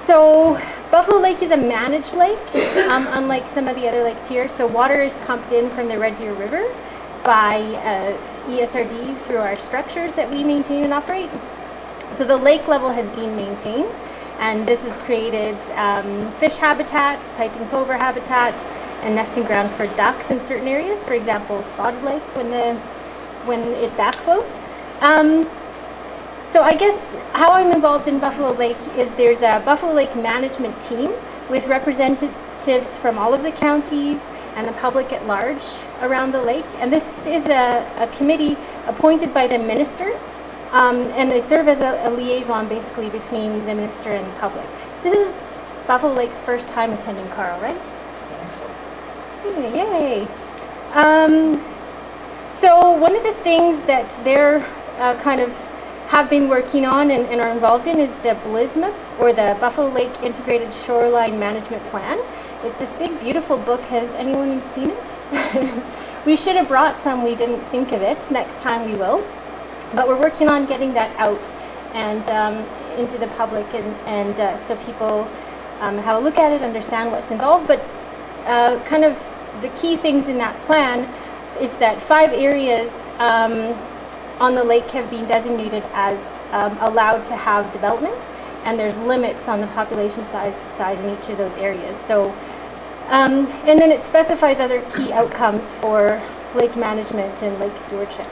So Buffalo Lake is a managed lake, unlike some of the other lakes here. So water is pumped in from the Red Deer River by ESRD through our structures that we maintain and operate. So the lake level has been maintained, and this has created fish habitat, piping plover habitat, and nesting ground for ducks in certain areas. For example, Spotted Lake when it backflows. So I guess how I'm involved in Buffalo Lake is there's a Buffalo Lake management team with representatives from all of the counties and the public at large around the lake. And this is a committee appointed by the minister, and they serve as a liaison basically between the minister and the public. This is Buffalo Lake's first time attending Carl, right? Excellent. Yay! So one of the things that they're kind of have been working on and are involved in is the BLISMP, or the Buffalo Lake Integrated Shoreline Management Plan. It's this big, beautiful book. Has anyone seen it? We should have brought some. We didn't think of it. Next time we will. But we're working on getting that out and into the public, and so people have a look at it, understand what's involved. But kind of the key things in that plan is that 5 areas on the lake have been designated as allowed to have development, and there's limits on the population size in each of those areas. So, and then it specifies other key outcomes for lake management and lake stewardship.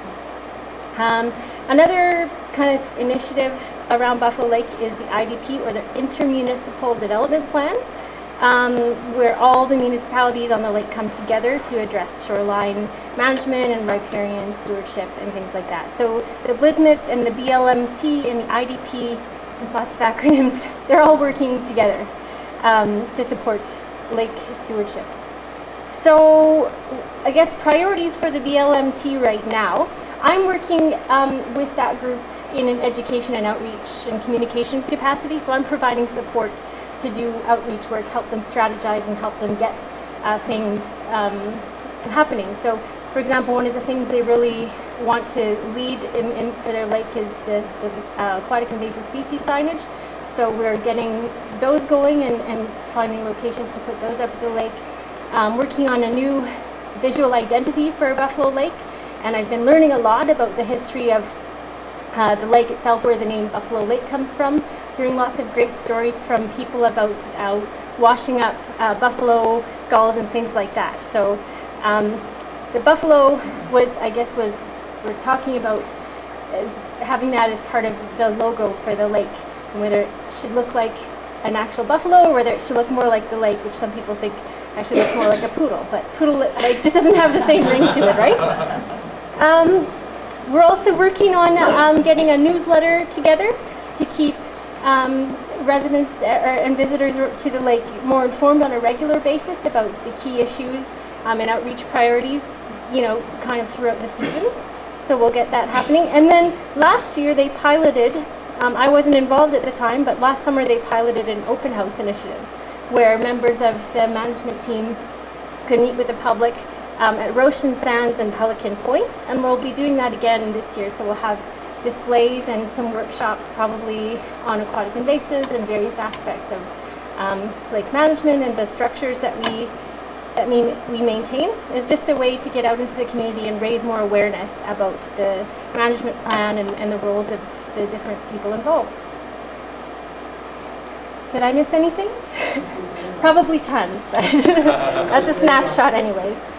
Another kind of initiative around Buffalo Lake is the IDP, or the Inter-municipal Development Plan, where all the municipalities on the lake come together to address shoreline management and riparian stewardship and things like that. So the BLISMP and the BLMT and the IDP, lots of acronyms, they're all working together to support lake stewardship. So I guess priorities for the BLMT right now, I'm working with that group in an education and outreach and communications capacity, so I'm providing support to do outreach work, help them strategize and help them get things happening. So, for example, one of the things they really want to lead in for their lake is the aquatic invasive species signage. So we're getting those going and finding locations to put those up at the lake. Working on a new visual identity for Buffalo Lake, and I've been learning a lot about the history of the lake itself, where the name Buffalo Lake comes from. Hearing lots of great stories from people about washing up buffalo skulls and things like that. So the buffalo we're talking about having that as part of the logo for the lake, and whether it should look like an actual buffalo or whether it should look more like the lake, which some people think actually looks more like a poodle, but poodle like just doesn't have the same ring to it, right? We're also working on getting a newsletter together to keep residents and visitors to the lake more informed on a regular basis about the key issues and outreach priorities, kind of throughout the seasons. So we'll get that happening. And then last year they piloted, I wasn't involved at the time, but last summer they piloted an open house initiative where members of the management team could meet with the public at Roshan Sands and Pelican Point, and we'll be doing that again this year. So we'll have displays and some workshops probably on aquatic invasives and various aspects of lake management and the structures that we maintain. It's just a way to get out into the community and raise more awareness about the management plan and the roles of the different people involved. Did I miss anything? Probably tons, but that's a snapshot anyways.